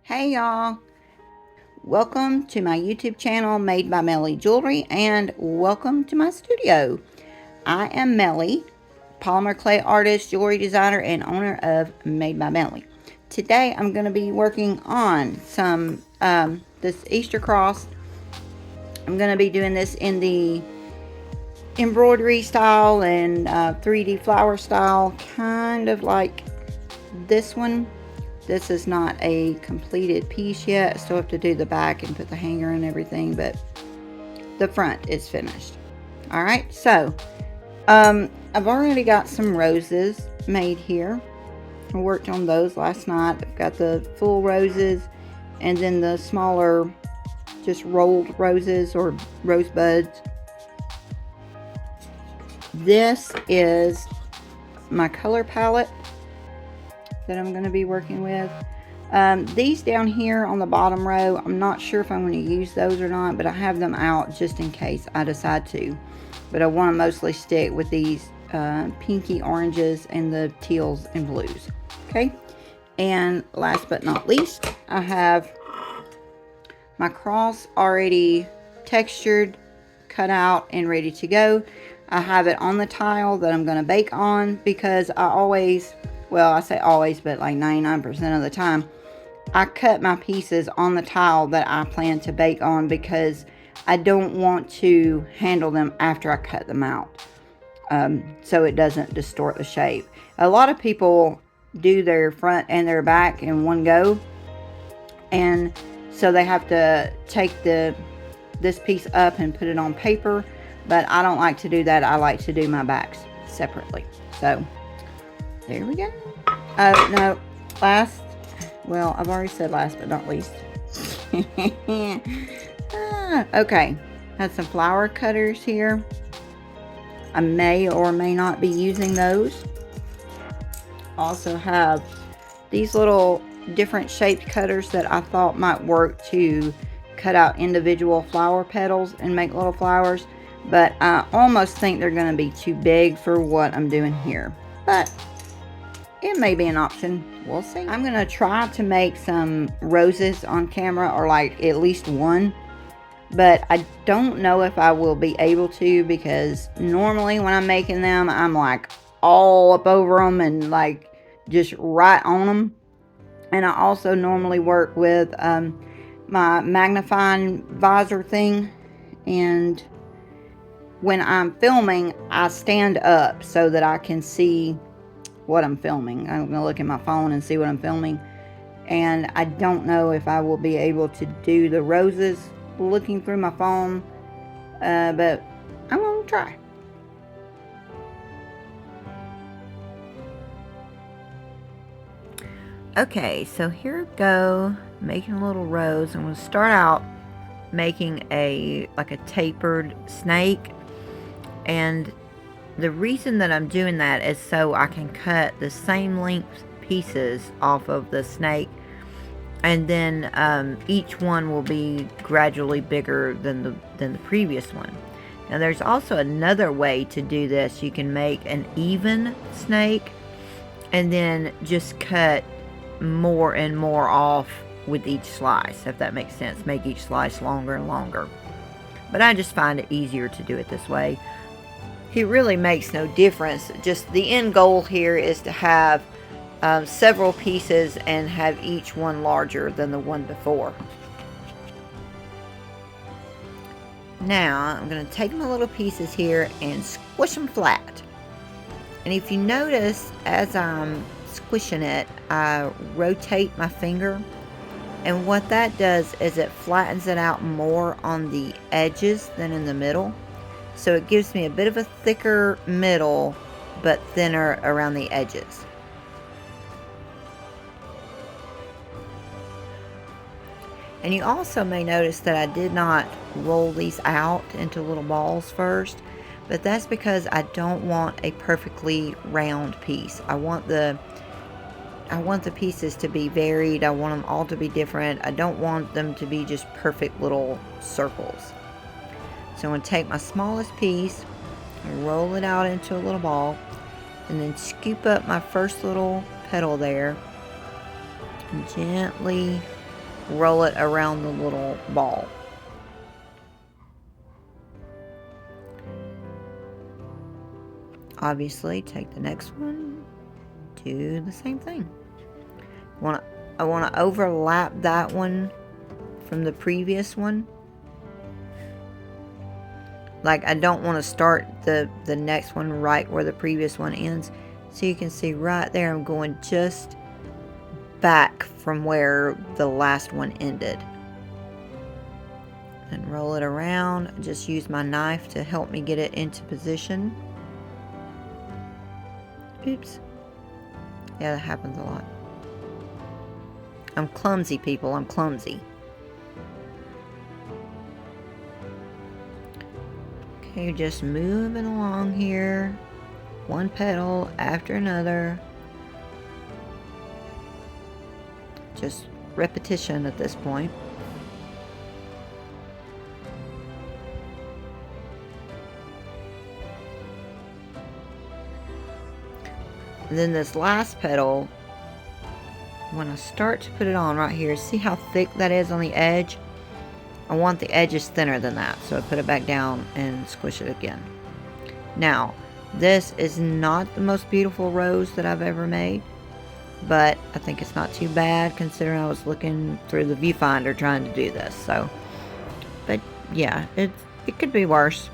Hey y'all, welcome to my YouTube channel Made by Melly Jewelry and welcome to my studio. I am Melly, polymer clay artist, jewelry designer, and owner of Made by Melly. Today I'm going to be working on some this Easter cross. I'm going to be doing this in the embroidery style and 3D flower style, kind of like this one. This is not a completed piece yet. Still have to do the back and put the hanger and everything, but the front is finished. All right, so I've already got some roses made here. I worked on those last night. I've got the full roses and then the smaller just rolled roses or rosebuds. This is my color palette that I'm going to be working with. These down here on the bottom row, I'm not sure if I'm going to use those or not, but I have them out just in case I decide to. But I want to mostly stick with these pinky oranges and the teals and blues. Okay, and last but not least, I have my cross already textured, cut out, and ready to go. I have it on the tile that I'm going to bake on because I always, well, I say always, but like 99% of the time, I cut my pieces on the tile that I plan to bake on because I don't want to handle them after I cut them out, so it doesn't distort the shape. A lot of people do their front and their back in one go, and so they have to take this piece up and put it on paper, but I don't like to do that. I like to do my backs separately. So there we go. Oh, no, last, well, I've already said last but not least. Okay, had some flower cutters here. I may or may not be using those. Also have these little different shaped cutters that I thought might work to cut out individual flower petals and make little flowers, but I almost think they're going to be too big for what I'm doing here, but it may be an option. We'll see. I'm going to try to make some roses on camera, or like at least one, but I don't know if I will be able to, because normally when I'm making them, I'm like all up over them and like just right on them. And I also normally work with my magnifying visor thing, and when I'm filming, I stand up so that I can see what I'm filming. I'm going to look at my phone and see what I'm filming, and I don't know if I will be able to do the roses looking through my phone, but I'm going to try. Okay, so here we go, making a little rose. I'm going to start out making a tapered snake, and the reason that I'm doing that is so I can cut the same length pieces off of the snake, and then each one will be gradually bigger than the previous one. Now there's also another way to do this. You can make an even snake and then just cut more and more off with each slice, if that makes sense. Make each slice longer and longer, but I just find it easier to do it this way. It really makes no difference. Just the end goal here is to have several pieces and have each one larger than the one before. Now I'm going to take my little pieces here and squish them flat. And if you notice, as I'm squishing it, I rotate my finger, and what that does is it flattens it out more on the edges than in the middle. So it gives me a bit of a thicker middle, but thinner around the edges. And you also may notice that I did not roll these out into little balls first, but that's because I don't want a perfectly round piece. I want the pieces to be varied. I want them all to be different. I don't want them to be just perfect little circles. So I'm going to take my smallest piece, roll it out into a little ball, and then scoop up my first little petal there, and gently roll it around the little ball. Obviously, take the next one, do the same thing. I want to overlap that one from the previous one. Like, I don't want to start the next one right where the previous one ends. So you can see right there, I'm going just back from where the last one ended. And roll it around. Just use my knife to help me get it into position. Oops. Yeah, that happens a lot. I'm clumsy, people. I'm clumsy. Okay, just moving along here. One petal after another. Just repetition at this point. And then this last petal, when I start to put it on right here, see how thick that is on the edge? I want the edges thinner than that, so I put it back down and squish it again. Now, this is not the most beautiful rose that I've ever made, but I think it's not too bad considering I was looking through the viewfinder trying to do this. So, but yeah, it could be worse,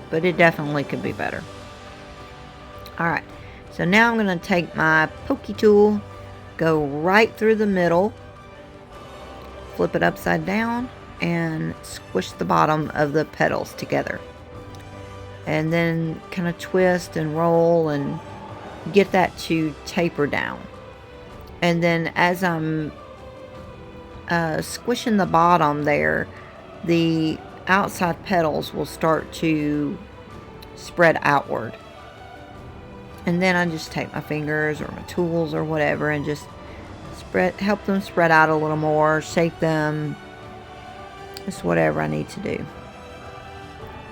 but it definitely could be better. Alright, so now I'm going to take my pokey tool, go right through the middle, flip it upside down, and squish the bottom of the petals together. And then kind of twist and roll and get that to taper down. And then as I'm squishing the bottom there, the outside petals will start to spread outward. And then I just take my fingers or my tools or whatever and just help them spread out a little more, shape them, just whatever I need to do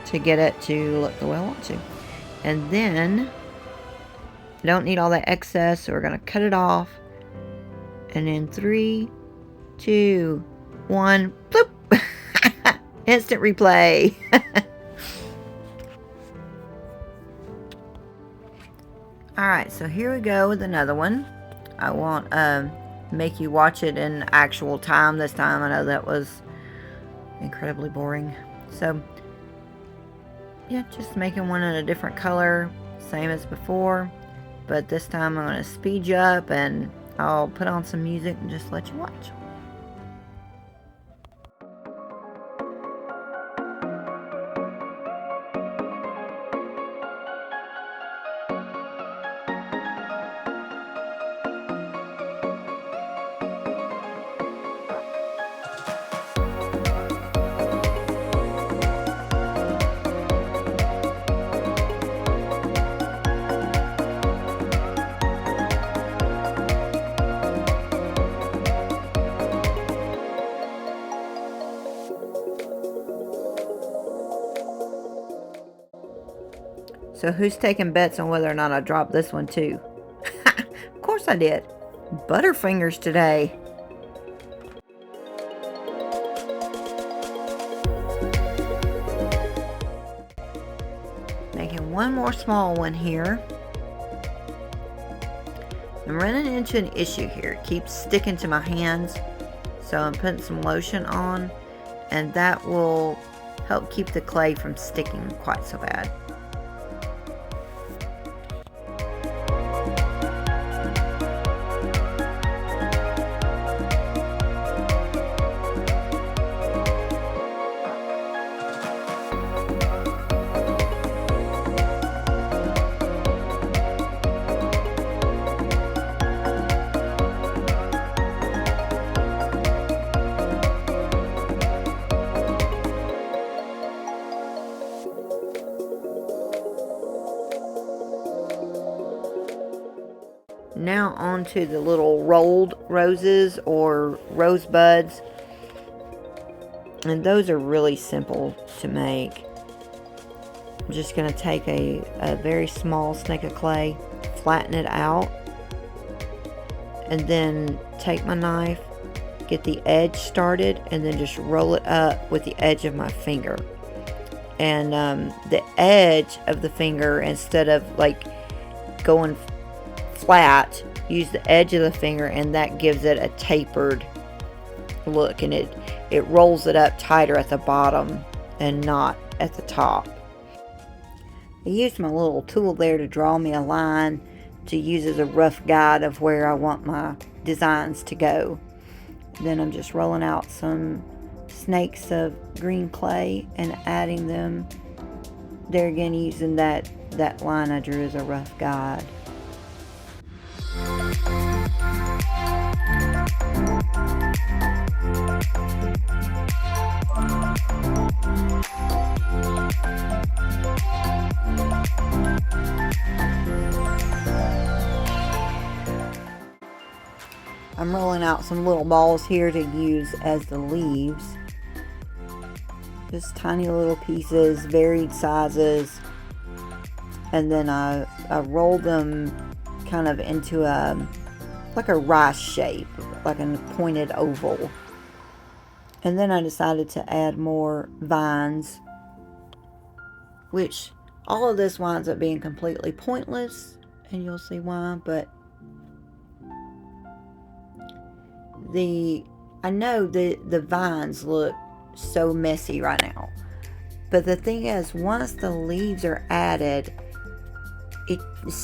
to get it to look the way I want to. And then, I don't need all that excess, so we're going to cut it off. And in 3, 2, 1, bloop! Instant replay. Alright, so here we go with another one. I won't make you watch it in actual time this time. I know that was incredibly boring. So, yeah, just making one in a different color, same as before. But this time I'm going to speed you up and I'll put on some music and just let you watch. So who's taking bets on whether or not I drop this one too? Of course I did. Butterfingers today. Making one more small one here. I'm running into an issue here. It keeps sticking to my hands. So I'm putting some lotion on, and that will help keep the clay from sticking quite so bad. Now on to the little rolled roses or rosebuds. And those are really simple to make. I'm just going to take a very small snake of clay, flatten it out, and then take my knife get the edge started, and then just roll it up with the edge of my finger. And the edge of the finger, instead of like going flat, use the edge of the finger, and that gives it a tapered look, and it rolls it up tighter at the bottom and not at the top. I used my little tool there to draw me a line to use as a rough guide of where I want my designs to go. Then I'm just rolling out some snakes of green clay and adding them there again, using that line I drew as a rough guide. I'm rolling out some little balls here to use as the leaves. Just tiny little pieces, varied sizes. And then I roll them kind of into like a rice shape, like a pointed oval. And then I decided to add more vines, which all of this winds up being completely pointless, and you'll see why, but I know the vines look so messy right now, but the thing is, once the leaves are added,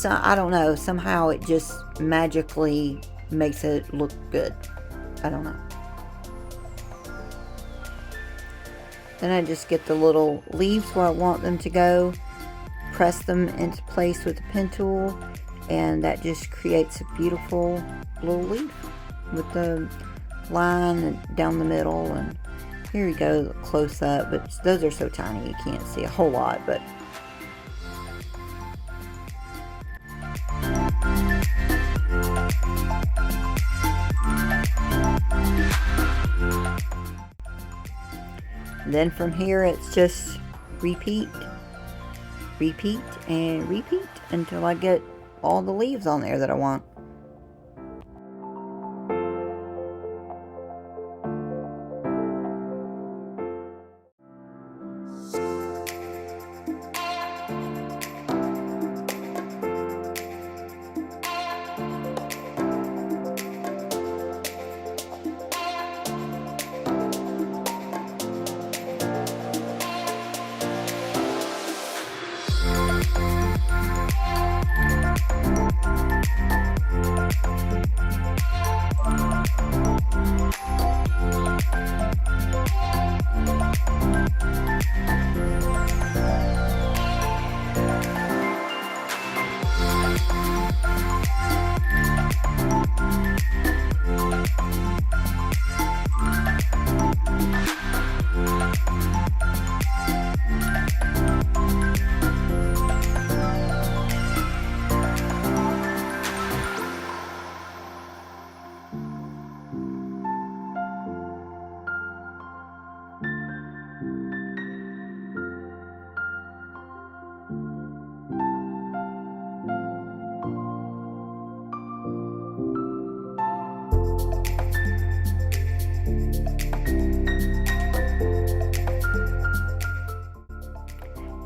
I don't know, somehow it just magically makes it look good. I don't know. Then I just get the little leaves where I want them to go, press them into place with the pen tool, and that just creates a beautiful little leaf with the line down the middle. And here we go, close up, but those are so tiny you can't see a whole lot, but then from here it's just repeat, and repeat until I get all the leaves on there that I want.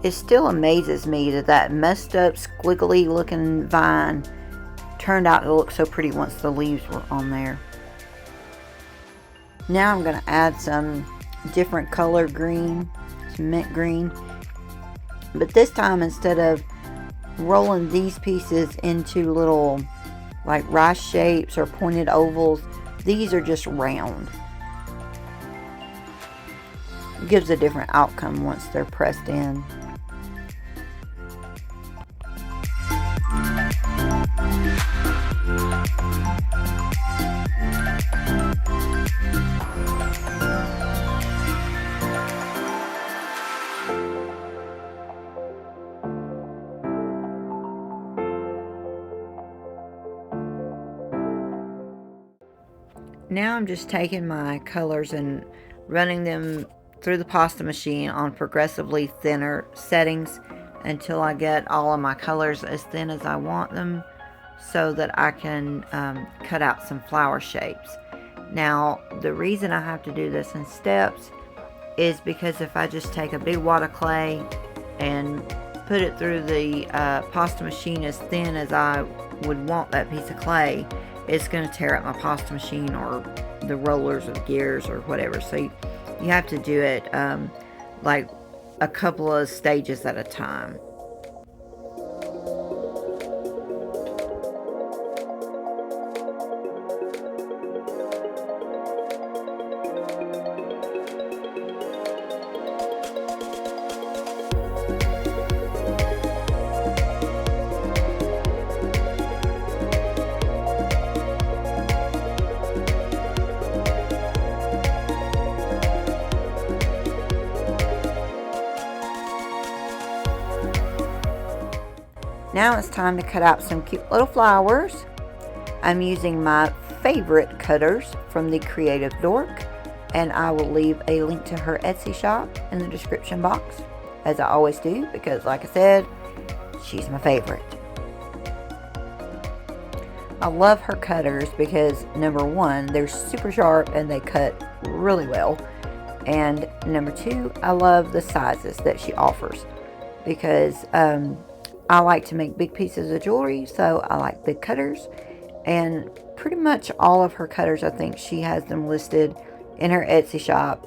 It still amazes me that messed up, squiggly looking vine turned out to look so pretty once the leaves were on there. Now I'm going to add some different color green, some mint green. But this time, instead of rolling these pieces into little like rice shapes or pointed ovals, these are just round. It gives a different outcome once they're pressed in. Now I'm just taking my colors and running them through the pasta machine on progressively thinner settings until I get all of my colors as thin as I want them, so that I can cut out some flower shapes. Now, the reason I have to do this in steps is because if I just take a big wad of clay and put it through the pasta machine as thin as I would want that piece of clay, it's going to tear up my pasta machine or the rollers or the gears or whatever. So you have to do it like a couple of stages at a time. Now it's time to cut out some cute little flowers. I'm using my favorite cutters from the Creative Dork, and I will leave a link to her Etsy shop in the description box, as I always do, because like I said, she's my favorite. I love her cutters because number one, they're super sharp and they cut really well, and number two, I love the sizes that she offers because I like to make big pieces of jewelry, so I like big cutters, and pretty much all of her cutters, I think she has them listed in her Etsy shop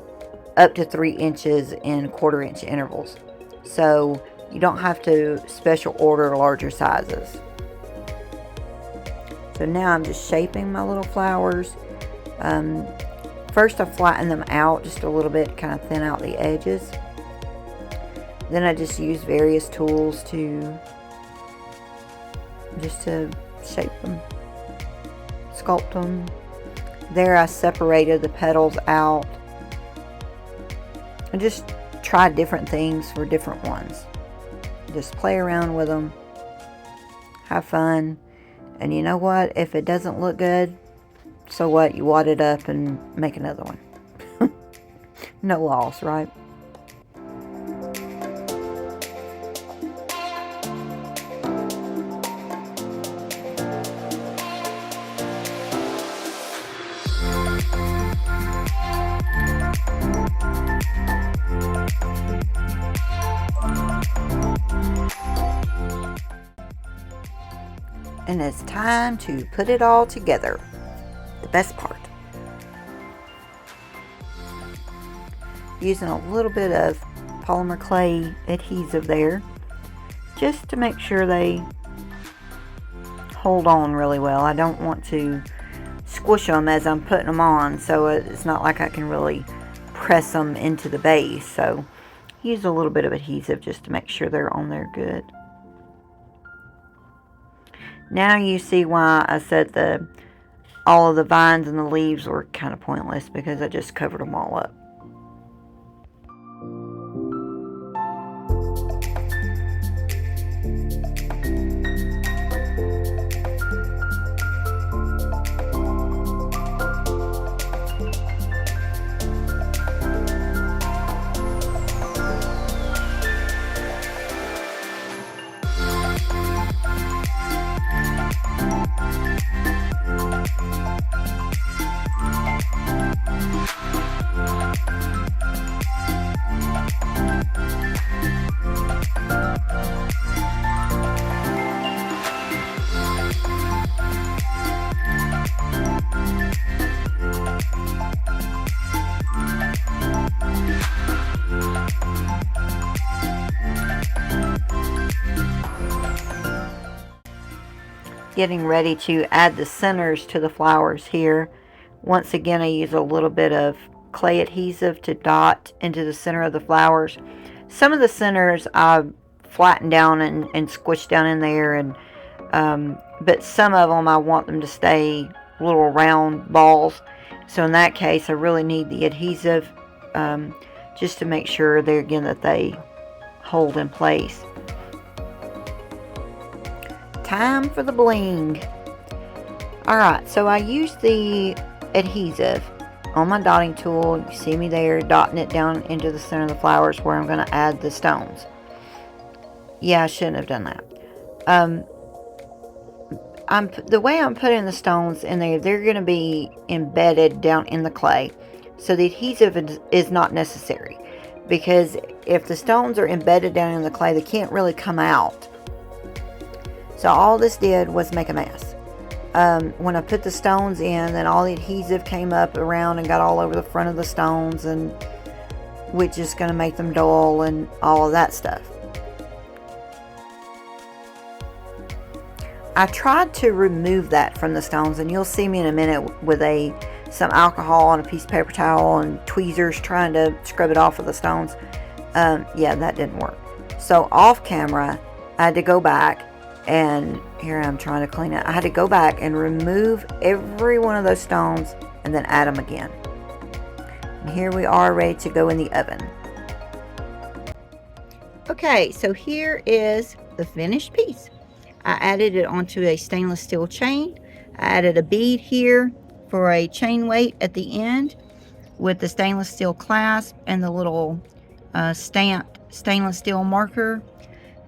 up to 3 inches in 1/4 inch intervals, so you don't have to special order larger sizes. So now I'm just shaping my little flowers. First I flatten them out just a little bit, kind of thin out the edges. Then I just use various tools to shape them, sculpt them. There I separated the petals out. I just try different things for different ones. Just play around with them, have fun, and you know what? If it doesn't look good, so what? You wad it up and make another one. No loss, right? And it's time to put it all together. The best part. Using a little bit of polymer clay adhesive there, just to make sure they hold on really well. I don't want to squish them as I'm putting them on, so it's not like I can really press them into the base. So use a little bit of adhesive just to make sure they're on there good. Now you see why I said all of the vines and the leaves were kind of pointless, because I just covered them all up. Getting ready to add the centers to the flowers here. Once again, I use a little bit of clay adhesive to dot into the center of the flowers. Some of the centers I flatten down and squish down in there, and but some of them I want them to stay little round balls. So in that case, I really need the adhesive just to make sure there again that they hold in place. Time for the bling. Alright, so I used the adhesive on my dotting tool. You see me there dotting it down into the center of the flowers where I'm going to add the stones. Yeah, I shouldn't have done that. the way I'm putting the stones in there, they're going to be embedded down in the clay. So the adhesive is not necessary, because if the stones are embedded down in the clay, they can't really come out. So all this did was make a mess. When I put the stones in, then all the adhesive came up around and got all over the front of the stones, and which is going to make them dull and all of that stuff. I tried to remove that from the stones, and you'll see me in a minute with some alcohol on a piece of paper towel and tweezers trying to scrub it off of the stones. Yeah, that didn't work. So off camera, I had to go back, and here I'm trying to clean it. I had to go back and remove every one of those stones and then add them again. And here we are, ready to go in the oven. Okay, so here is the finished piece. I added it onto a stainless steel chain. I added a bead here for a chain weight at the end with the stainless steel clasp and the little stamped stainless steel marker.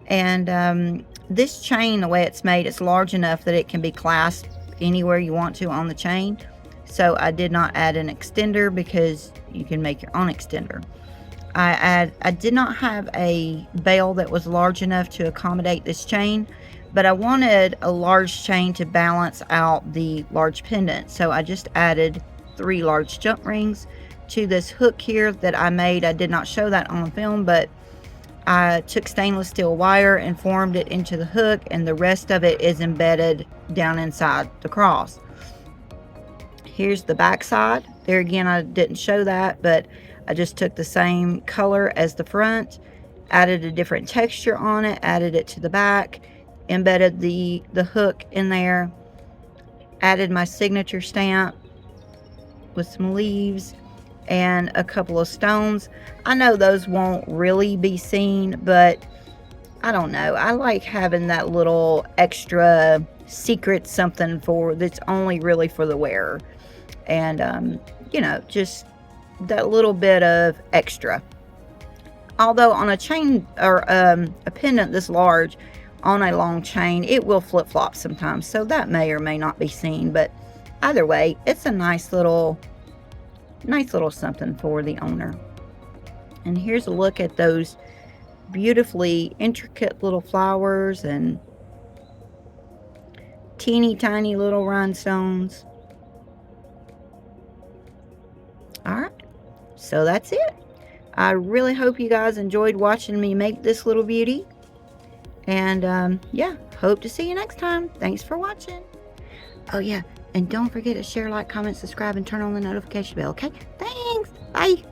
And this chain, the way it's made, it's large enough that it can be clasped anywhere you want to on the chain. So I did not add an extender, because you can make your own extender. I did not have a bail that was large enough to accommodate this chain, but I wanted a large chain to balance out the large pendant. So I just added 3 large jump rings to this hook here that I made. I did not show that on film, but I took stainless steel wire and formed it into the hook, and the rest of it is embedded down inside the cross. Here's the back side. There again, I didn't show that, but I just took the same color as the front, added a different texture on it, added it to the back, embedded the hook in there, added my signature stamp with some leaves and a couple of stones. I know those won't really be seen, but I don't know, I like having that little extra secret something that's only really for the wearer. And you know, just that little bit of extra. Although on a chain or a pendant this large, on a long chain, it will flip-flop sometimes, so that may or may not be seen. But either way, it's a nice little something for the owner. And here's a look at those beautifully intricate little flowers and teeny tiny little rhinestones. Alright, so that's it. I really hope you guys enjoyed watching me make this little beauty. And yeah, hope to see you next time. Thanks for watching. Oh yeah, and don't forget to share, like, comment, subscribe, and turn on the notification bell, okay? Thanks. Bye.